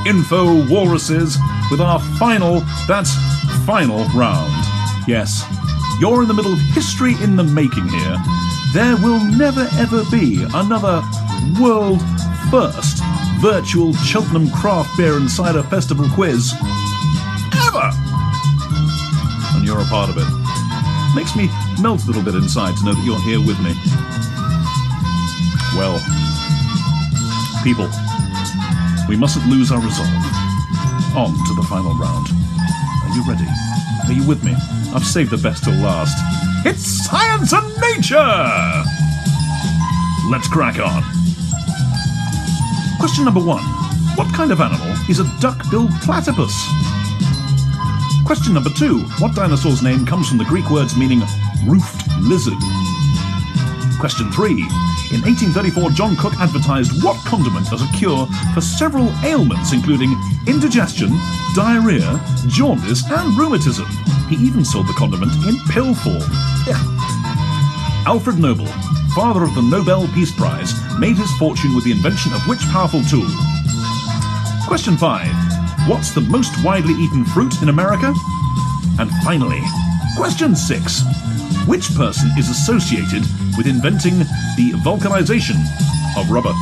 info walruses with our final round. Yes, you're in the middle of history in the making here. There will never ever be another world first virtual Cheltenham Craft Beer and Cider Festival quiz ever. And you're a part of it. Makes me melt a little bit inside to know that you're here with me. Well, people, we mustn't lose our resolve. On to the final round. Are you ready? Are you with me? I've saved the best till last. It's science and nature! Let's crack on. Question number 1. What kind of animal is a duck-billed platypus? Question number 2. What dinosaur's name comes from the Greek words meaning roofed lizard? Question 3. In 1834, John Cook advertised what condiment as a cure for several ailments including indigestion, diarrhea, jaundice and rheumatism. He even sold the condiment in pill form. Yeah. Alfred Nobel, father of the Nobel Peace Prize, made his fortune with the invention of which powerful tool? Question 5. What's the most widely eaten fruit in America? And finally, question 6. Which person is associated with inventing the vulcanization of rubber?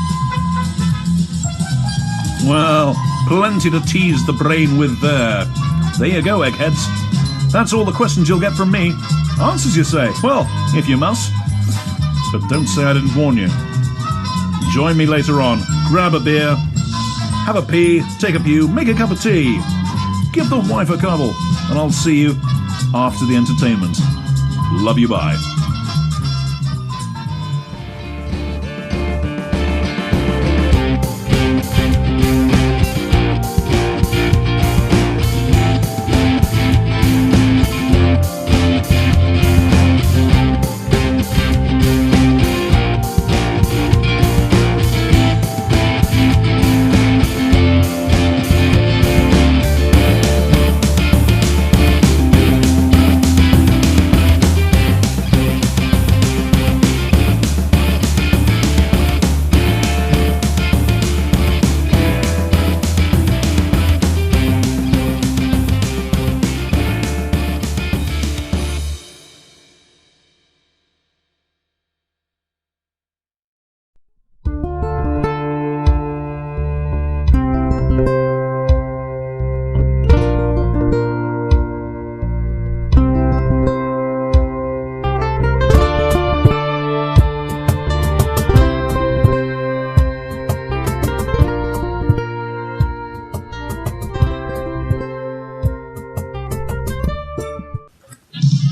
Well, plenty to tease the brain with there. There you go, eggheads. That's all the questions you'll get from me. Answers, you say? Well, if you must. But don't say I didn't warn you. Join me later on. Grab a beer, have a pee, take a pew, make a cup of tea. Give the wife a cuddle, and I'll see you after the entertainment. Love you, bye.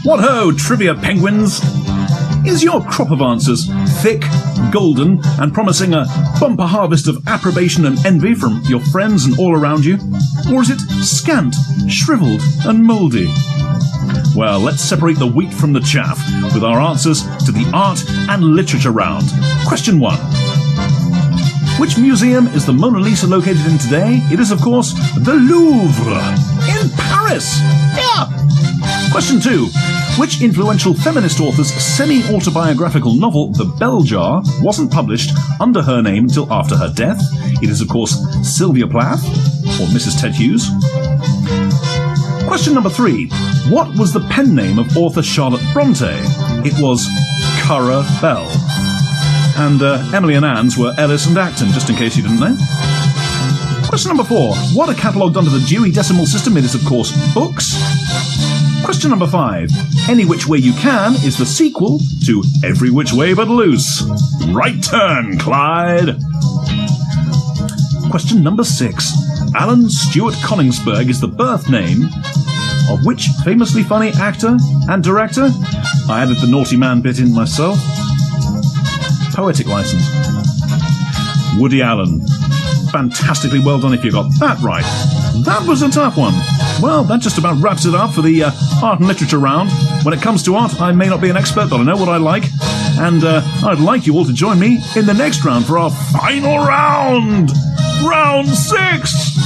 What ho, trivia penguins! Is your crop of answers thick, golden, and promising a bumper harvest of approbation and envy from your friends and all around you? Or is it scant, shriveled, and mouldy? Well, let's separate the wheat from the chaff with our answers to the art and literature round. Question 1. Which museum is the Mona Lisa located in today? It is, of course, the Louvre in Paris. Yeah! Question 2. Which influential feminist author's semi-autobiographical novel, The Bell Jar, wasn't published under her name until after her death? It is, of course, Sylvia Plath or Mrs. Ted Hughes. Question number 3. What was the pen name of author Charlotte Bronte? It was Currer Bell. And Emily and Anne's were Ellis and Acton, just in case you didn't know. Question number 4. What are catalogued under the Dewey Decimal System? It is, of course, books. Question number 5. Any Which Way You Can is the sequel to Every Which Way But Loose. Right turn, Clyde! Question number 6. Alan Stewart Coningsburg is the birth name of which famously funny actor and director? I added the naughty man bit in myself. Poetic license. Woody Allen. Fantastically well done if you got that right. That was a tough one. Well, that just about wraps it up for the art and literature round. When it comes to art, I may not be an expert, but I know what I like. And I'd like you all to join me in the next round for our final round! Round 6!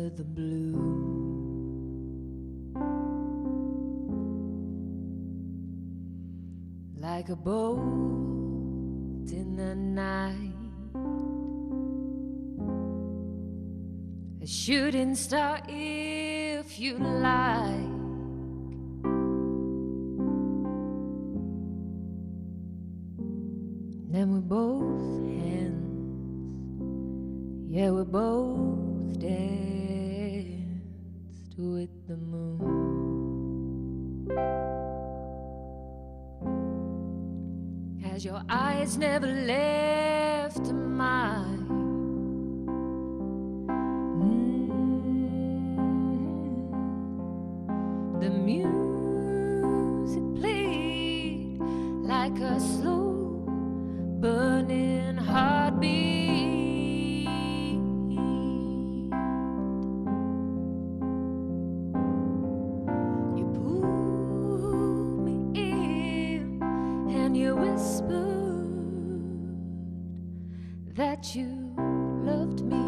under the blue. Like a boat in the night, a shooting star if you like. Then we're both hands, yeah, we're both danced with the moon. As your eyes never left mine. The music played like a slow burning heartbeat. You pulled me in and you whispered that you loved me.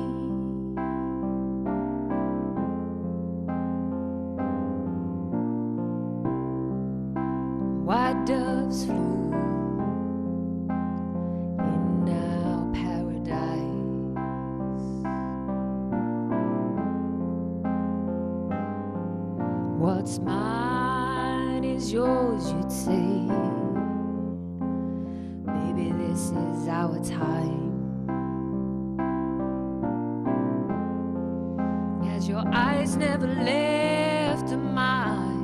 White doves flew in our paradise. What's mine is yours, you'd say. Maybe this is our time. As your eyes never left mine.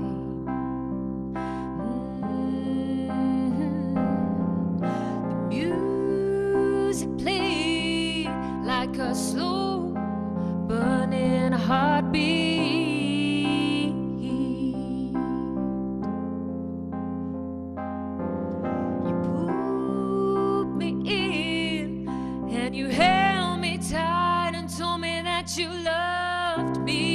Like a slow burning heartbeat. You pulled me in and you held me tight and told me that you loved me.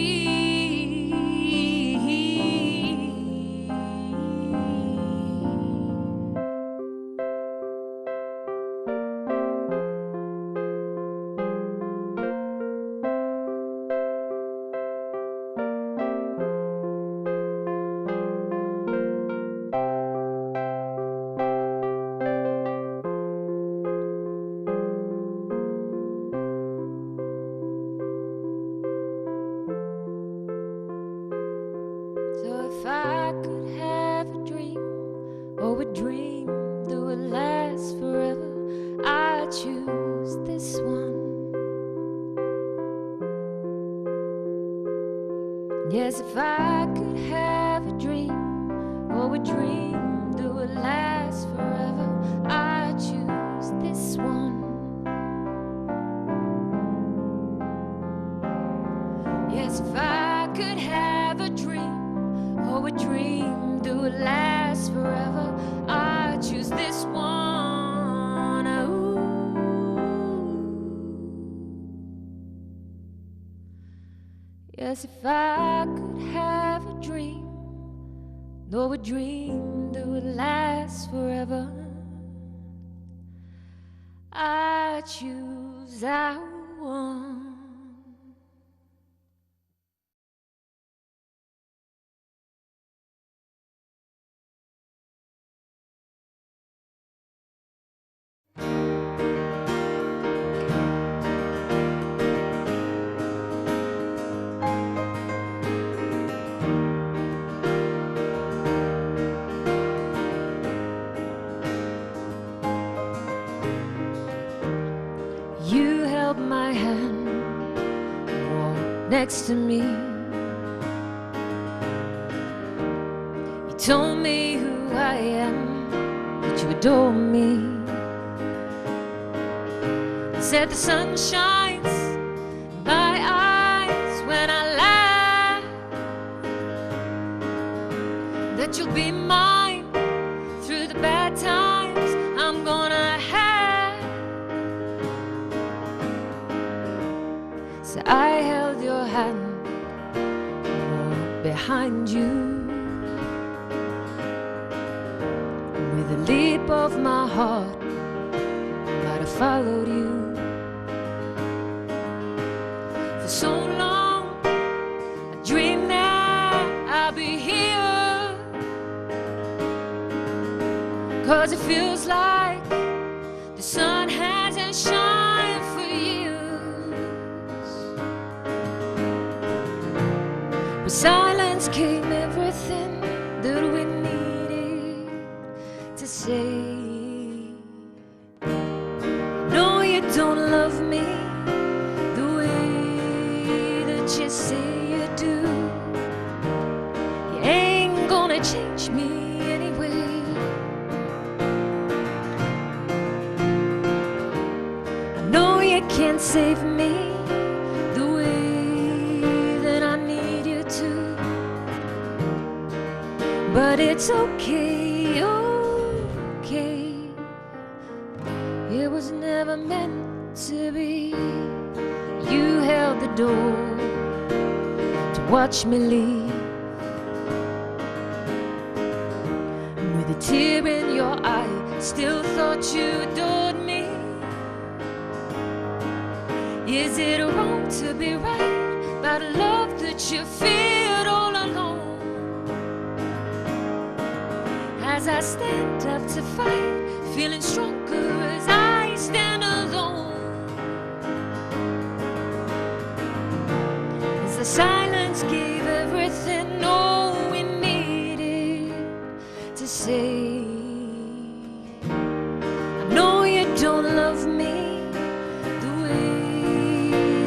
If I could have a dream, or a dream that would last forever, I'd choose this one. Yes, if I could have a dream, or a dream that would last forever, I'd choose this one. Yes, if I could have a dream, or a dream that would last forever, I choose this one. Ooh. Yes, if I could have a dream, or a dream that would last forever, I choose that one. You held my hand, walked next to me. You told me who I am, that you adore me. You said the sun shines in my eyes when I laugh, that you'll be mine through the bad times I'm gonna have. So I held your hand, walked behind you. With a leap of my heart, I might have followed you. For so long 'cause it feels like the sun hasn't shined for years. With silence came everything that we needed to say. No, you don't love me the way that you say you do. You ain't gonna change me anyway. I know you can't save me the way that I need you to, but it's okay, okay. It was never meant to be. You held the door to watch me leave, and with a tear in your eye, still thought you adored me. Is it wrong to be right about a love that you feared all along? As I stand up to fight, feeling stronger as I stand alone. As the silence gave everything all we needed to say. I know you don't love me the way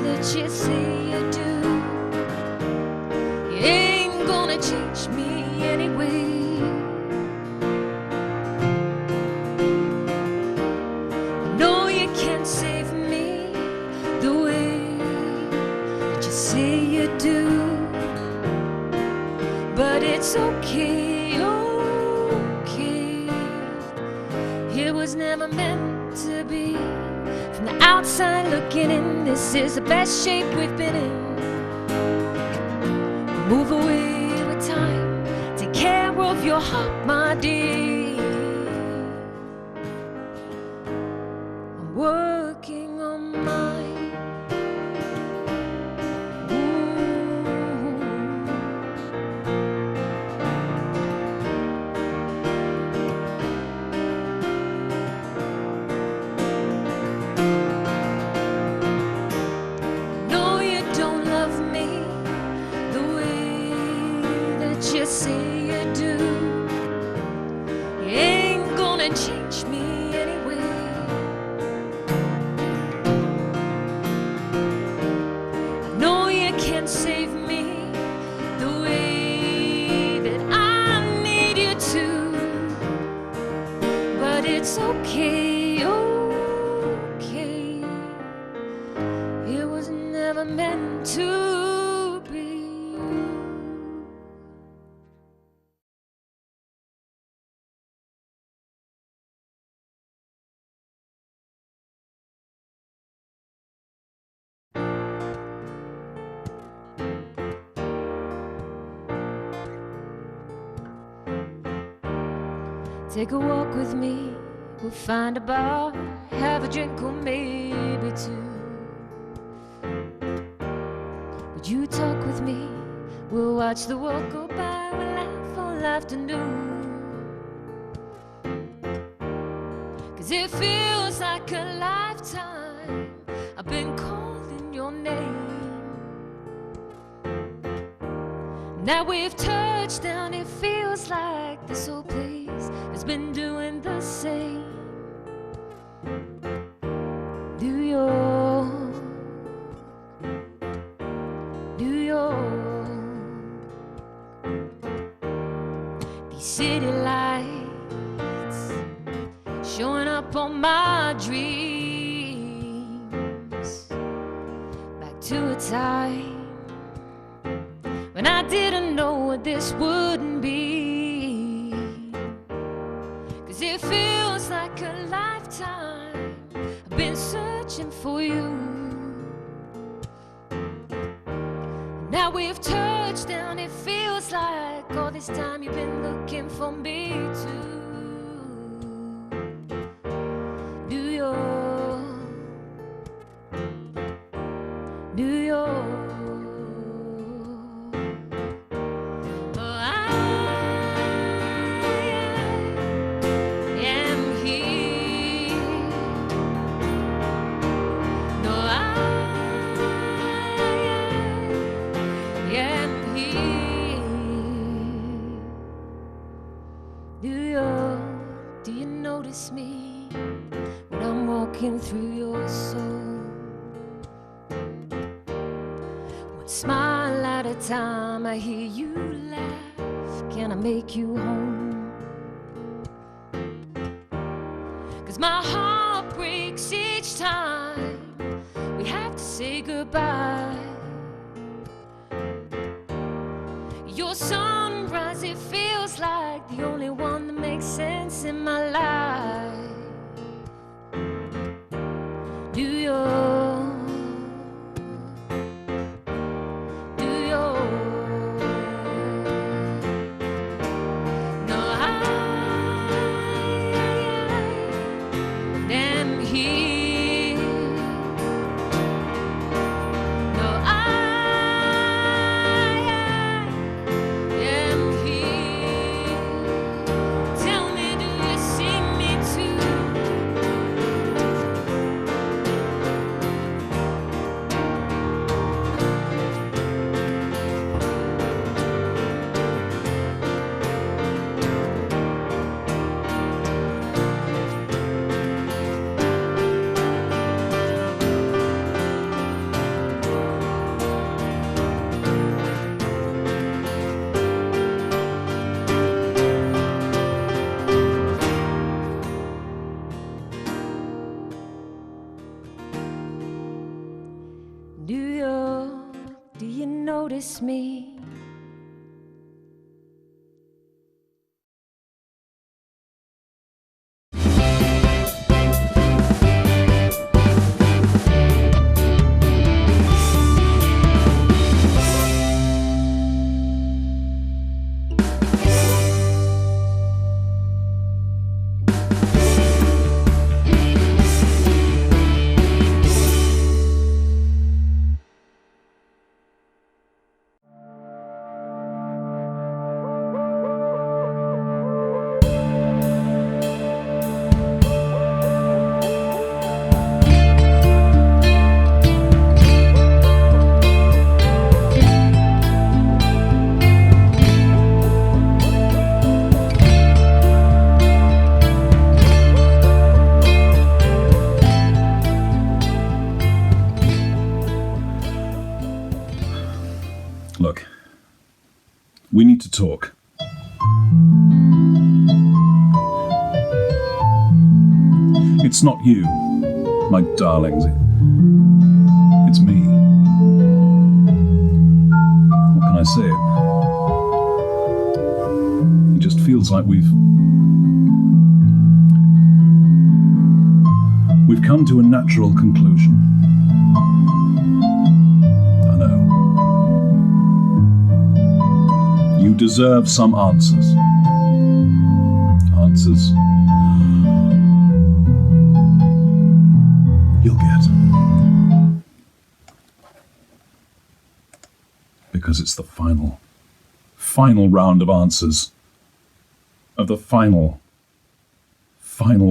that you say you do. You ain't gonna change me anyway. Save me the way that you say you do, but it's okay, okay. It was never meant to be. From the outside looking in, this is the best shape we've been in. Move away with time, take care of your heart, my dear. Working on mine. No, you don't love me the way that you say you do. You ain't gonna change me anyway. Can't save me the way that I need you to, but it's okay, okay. It was never meant to be. Take a walk with me, we'll find a bar, have a drink or maybe two. Would you talk with me? We'll watch the world go by, we'll laugh all afternoon. 'Cause it feels like a lifetime I've been calling your name. Now we've touched down, it feels like this whole place has been doing the same. New York, New York, these city lights showing up on my dreams. Back to a time when I didn't know what this wouldn't be. 'Cause it feels like a lifetime I've been searching for you. Now we've touched down, it feels like all this time you've been looking for me too. New York, New York. Yeah. notice me when I'm walking through your soul? One smile at a time, I hear you laugh. Can I make you home? 'Cause my heart breaks each time we have to say goodbye. Your sunrise, it feels like the only one that makes sense in my life. New York, New York. No, I am here. No, I am here. Tell me, do you see me too? New York, do you notice me? Look, we need to talk. It's not you, my darlings. It's me. What can I say? It just feels like we've come to a natural conclusion. I know. You deserve some answers. Answers you'll get. Because it's the final round of answers. Of the final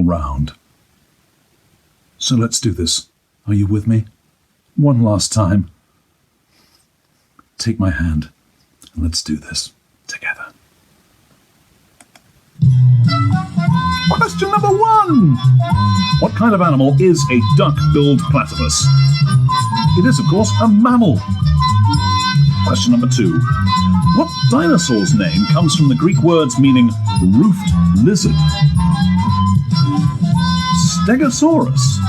round. So let's do this. Are you with me? One last time. Take my hand and let's do this together. Question number 1. What kind of animal is a duck-billed platypus? It is, of course, a mammal. Question number 2. What dinosaur's name comes from the Greek words meaning roofed lizard? Stegosaurus.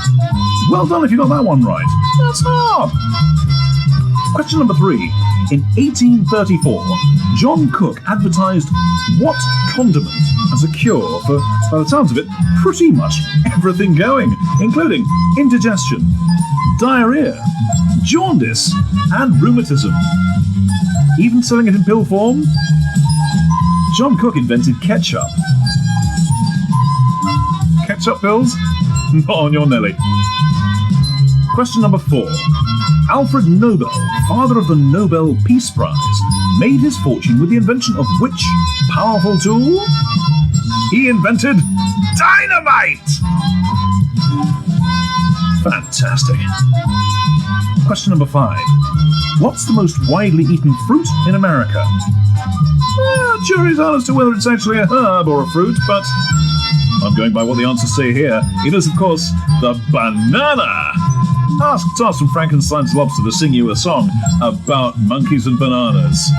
Well done if you got that one right. That's hard. Question number 3. In 1834, John Cook advertised what condiment as a cure for, by the sounds of it, pretty much everything going, including indigestion, diarrhea, jaundice, and rheumatism. Even selling it in pill form? John Cook invented ketchup. Ketchup pills? Not on your Nelly. Question number 4. Alfred Nobel, father of the Nobel Peace Prize, made his fortune with the invention of which powerful tool? He invented dynamite! Fantastic. Question number 5. What's the most widely eaten fruit in America? Jury's out as to whether it's actually a herb or a fruit, but I'm going by what the answers say here. It is, of course, the banana. Ask from Frankenstein's lobster to sing you a song about monkeys and bananas.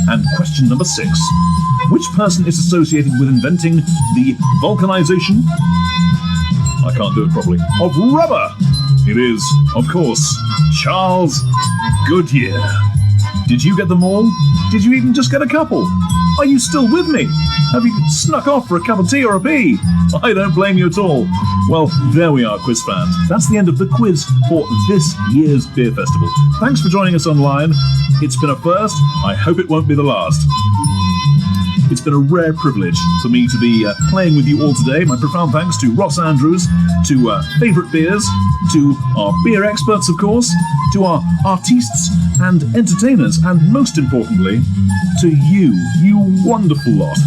And question number 6. Which person is associated with inventing the vulcanization? I can't do it properly. Of rubber! It is, of course, Charles Goodyear. Did you get them all? Did you even just get a couple? Are you still with me? Have you snuck off for a cup of tea or a pee? I don't blame you at all. Well, there we are, quiz fans. That's the end of the quiz for this year's Beer Festival. Thanks for joining us online. It's been a first. I hope it won't be the last. It's been a rare privilege for me to be playing with you all today. My profound thanks to Ross Andrews, to Favourite Beers, to our beer experts, of course, to our artistes and entertainers, and most importantly, to you wonderful lot.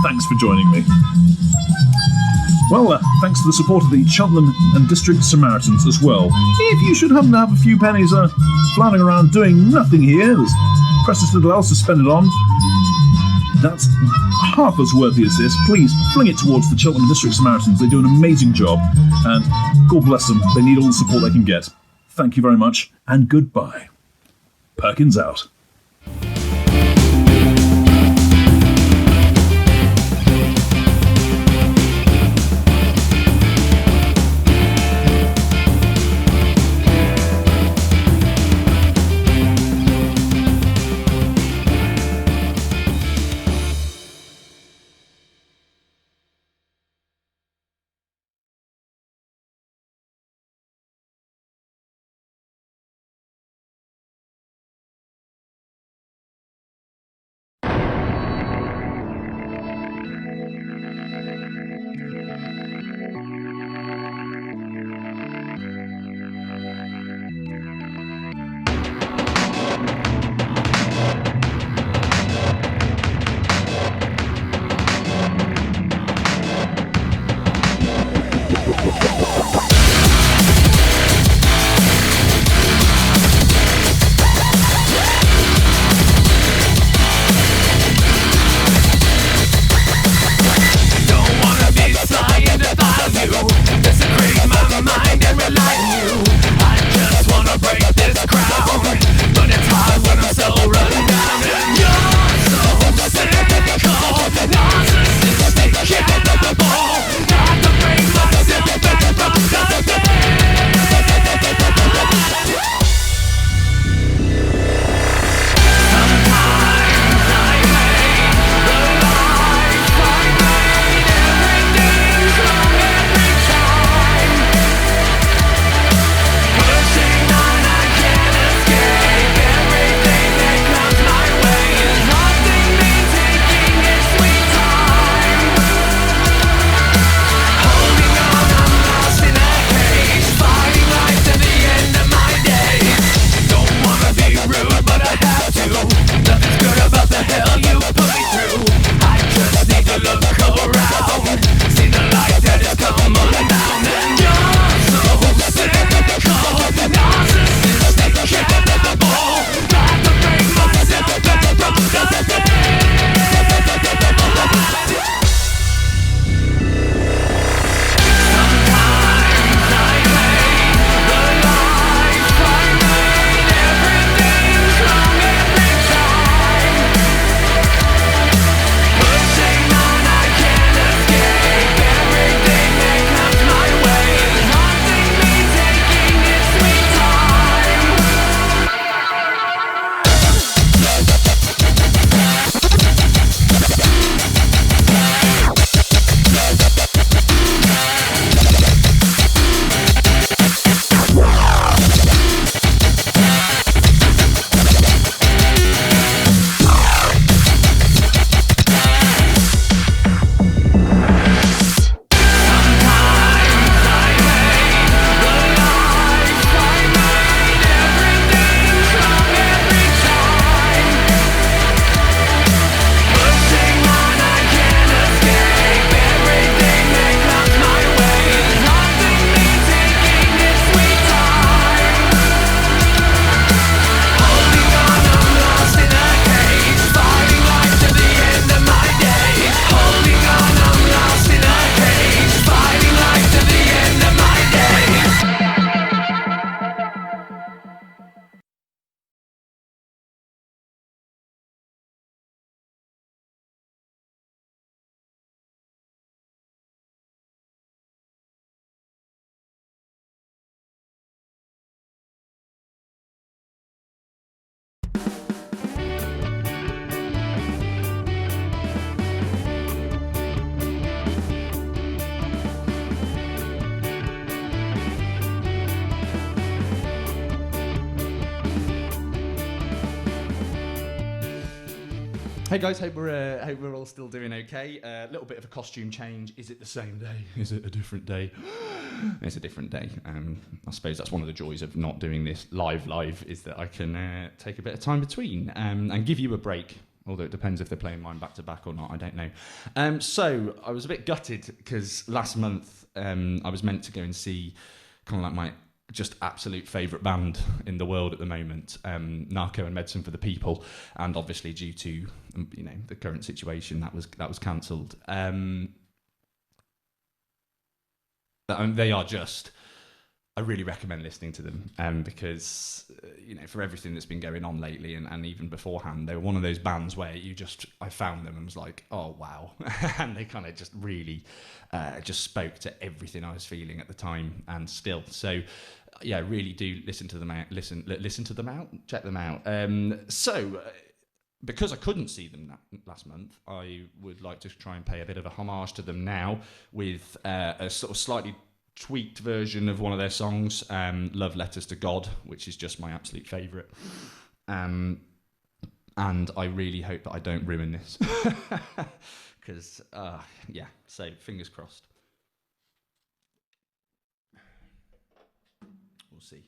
Thanks for joining me. Well, thanks to the support of the Cheltenham and District Samaritans as well. If you should happen to have a few pennies floundering around doing nothing here, there's precious little else to spend it on, that's half as worthy as this. Please fling it towards the Cheltenham District Samaritans. They do an amazing job, and God bless them. They need all the support they can get. Thank you very much, and goodbye. Perkins out. Hey guys, hope we're all still doing okay. A little bit of a costume change. Is it the same day? Is it a different day? It's a different day. I suppose that's one of the joys of not doing this live, is that I can take a bit of time between and give you a break. Although it depends if they're playing mine back to back or not, I don't know. So I was a bit gutted because last month I was meant to go and see kind of like my just absolute favourite band in the world at the moment, Narco and Medicine for the People, and obviously due to the current situation that was cancelled. They are just. I really recommend listening to them because for everything that's been going on lately and even beforehand, they were one of those bands where I found them and was like, oh wow, and they kind of just really just spoke to everything I was feeling at the time and still. So yeah, really do listen to them out. Listen to them out. Check them out. Because I couldn't see them last month, I would like to try and pay a bit of a homage to them now with a sort of slightly tweaked version of one of their songs, Love Letters to God, which is just my absolute favourite. And I really hope that I don't ruin this. Because, so fingers crossed. We'll see.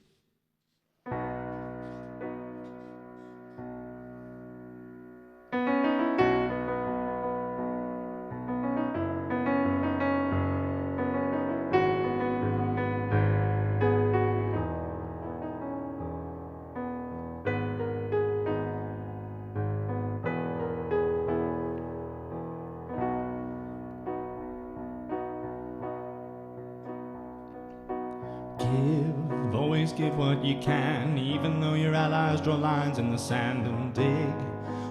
Always give what you can, even though your allies draw lines in the sand, and dig.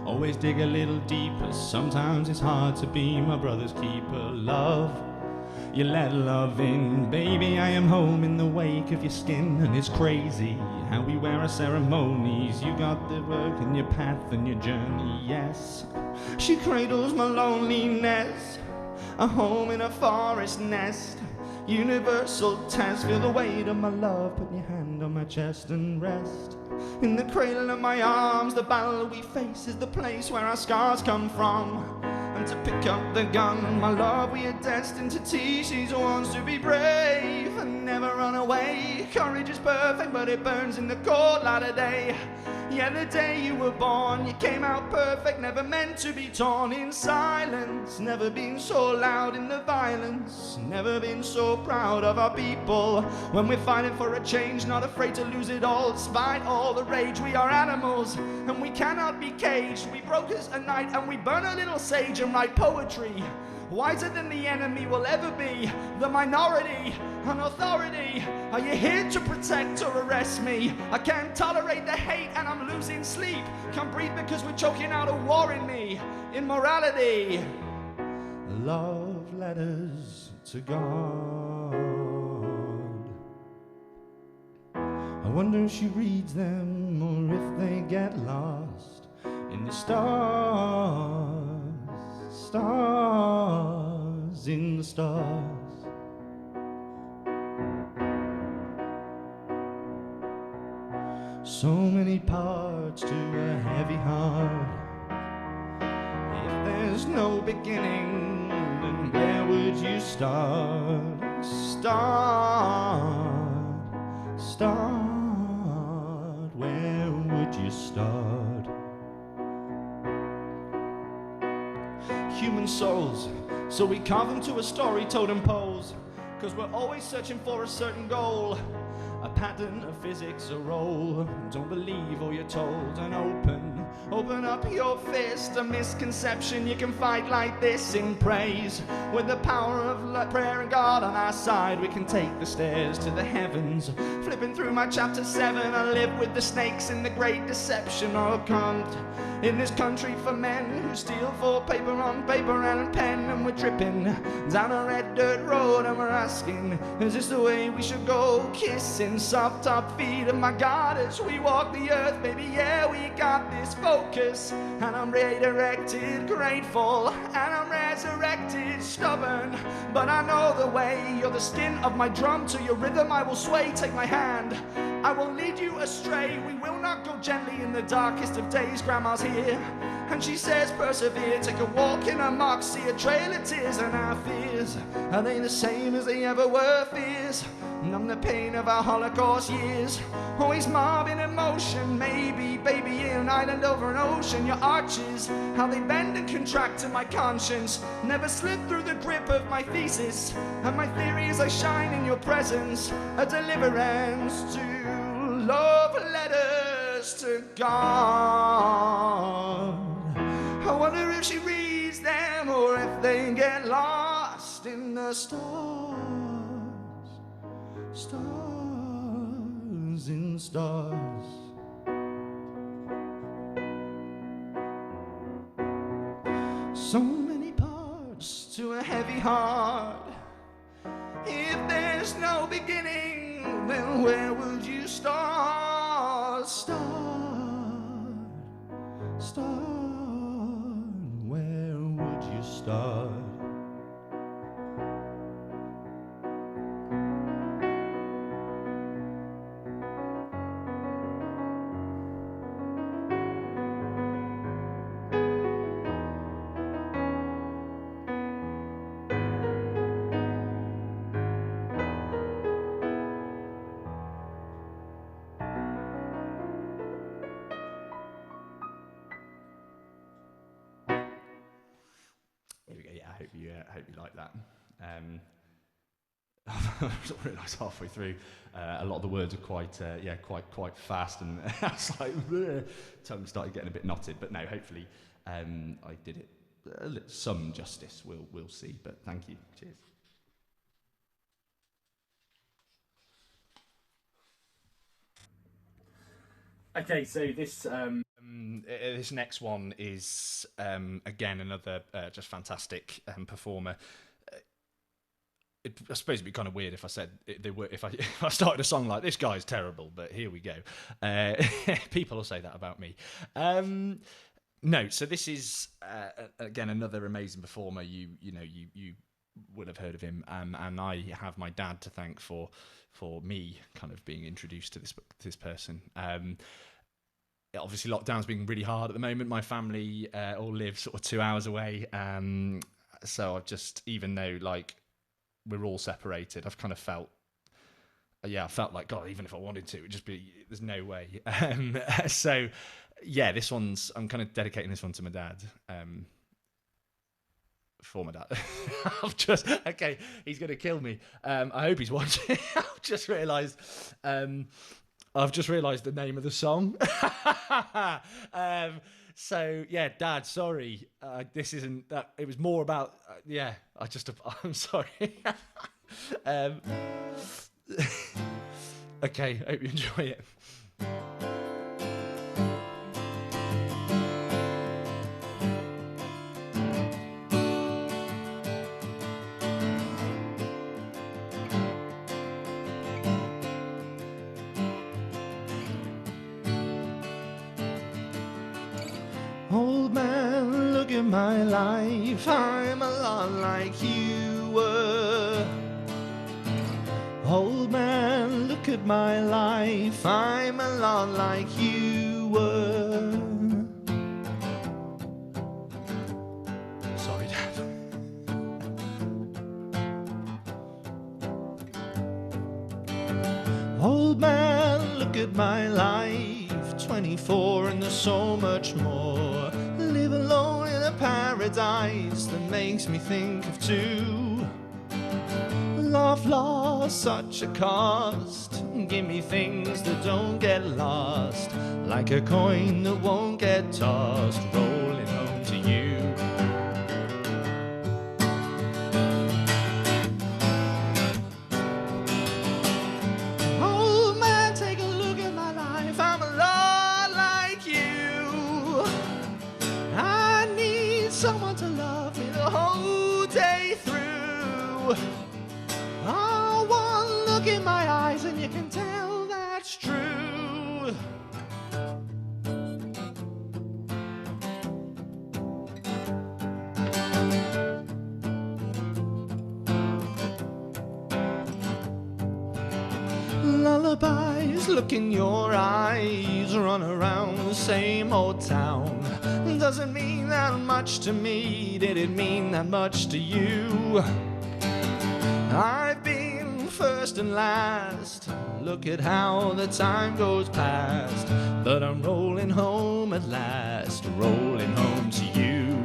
Always dig a little deeper. Sometimes it's hard to be my brother's keeper. Love, you let love in. Baby, I am home in the wake of your skin, and it's crazy how we wear our ceremonies. You got the work and your path and your journey, yes. She cradles my loneliness, a home in a forest nest. Universal test, feel the weight of my love. Put your hand on my chest and rest. In the cradle of my arms, the battle we face is the place where our scars come from. And to pick up the gun, my love, we are destined to teach these ones to be brave and never run away. Courage is perfect, but it burns in the cold light of day. Yeah, the day you were born, you came out perfect, never meant to be torn in silence. Never been so loud in the violence, never been so proud of our people. When we're fighting for a change, not afraid to lose it all. Despite all the rage, we are animals, and we cannot be caged. We brokers at night, and we burn a little sage and write poetry. Wiser than the enemy will ever be, the minority, an authority. Are you here to protect or arrest me? I can't tolerate the hate and I'm losing sleep. Can't breathe because we're choking out a war in me. Immorality. Love letters to God. I wonder if she reads them or if they get lost in the stars. Stars in the stars. So many parts to a heavy heart. If there's no beginning, then where would you start? Start, where would you start? Human souls, so we carve them to a story totem poles, 'cause we're always searching for a certain goal, a pattern, a physics, a role. Don't believe all you're told and open up your fist. A misconception, you can fight like this in praise. With the power of prayer and God on our side, we can take the stairs to the heavens. Flipping through my chapter 7, I live with the snakes in the great deception. Oh, can't in this country for men who steal for paper on paper and pen. And we're tripping down a red dirt road and we're asking, is this the way we should go? Kissing soft top feet of my God as we walk the earth. Baby, yeah, we got this focus. And I'm redirected, grateful, and I'm resurrected, stubborn, but I know the way. You're the skin of my drum, to your rhythm I will sway. Take my hand, I will lead you astray. We will not go gently in the darkest of days. Grandma's here, And she says persevere, take a walk in her muck, see a trail of tears, and our fears, are they the same as they ever were? Fears numb the pain of our Holocaust years, always mobbing emotion, maybe baby in an island over an ocean. Your arches, how they bend and contract to my conscience, never slip through the grip of my thesis, and my theory as I shine in your presence, a deliverance to love letters to God. I wonder if she reads them or if they get lost in the stars. Stars in stars. So many parts to a heavy heart. If there's no beginning, then where would you start? Start, where would you start? Yeah, I hope you like that. I realised halfway through a lot of the words are quite fast, and I was like, tongue started getting a bit knotted. But no, hopefully I did it some justice. We'll see. But thank you. Cheers. Okay, so this next one is again another just fantastic performer. I suppose it'd be kind of weird if I said if I started a song like this guy's terrible, but here we go. People will say that about me. No, so this is again another amazing performer. You would have heard of him, and I have my dad to thank for me kind of being introduced to this person. Obviously, lockdown's been really hard at the moment. My family all live sort of 2 hours away, so I've just, even though like we're all separated, I've kind of felt like, God, even if I wanted to, it'd just be, there's no way. So yeah, I'm kind of dedicating this one to my dad. For my dad. Okay, he's going to kill me. I hope he's watching. I've just realised the name of the song. So yeah, Dad, sorry. This isn't that. It was more about. I'm sorry. Okay, hope you enjoy it. Old man, look at my life, I'm a lot like you were. Old man, look at my life, I'm a lot like you were. Sorry, Dad. Old man, look at my life, 24 and there's so much more. Live alone in a paradise that makes me think of two. Love lost such a cost. Give me things that don't get lost, like a coin that won't get tossed, rolling home to you. Old man, take a look at my life, I'm a lot like you. I need someone to love me the whole day through. Oh, one look in my eyes and you can tell that's true. Lullabies look in your eyes, run around the same old town. doesn't mean that much to me. Did it mean that much to you? I've been first and last. Look at how the time goes past. But I'm rolling home at last, rolling home to you.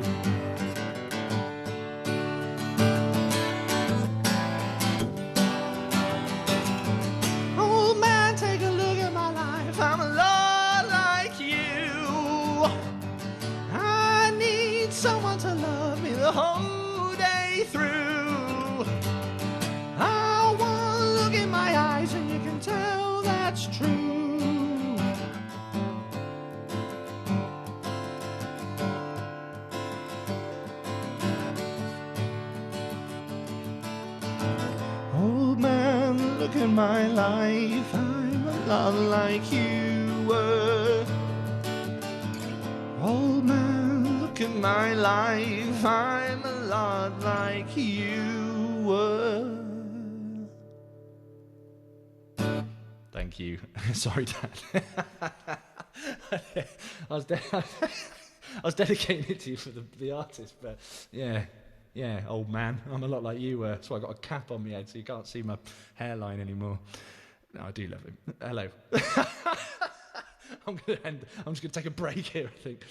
Old man, take a look at my life. I'm a lot like you. I need someone to love me the whole day through. I want to look in my eyes and you can tell that's true. Old man, look at my life. I'm a lot like you were. Old man, look at my life. I'm a lot like you were. Thank you. Sorry, Dad. I was dedicating it to you for the artist, but yeah, old man. I'm a lot like you were. So I got a cap on my head so you can't see my hairline anymore. No, I do love him. Hello. I'm just gonna take a break here, I think.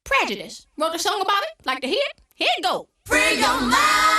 Prejudice. Wrote a song about it? Like to hear it? Here it go. Free your mind.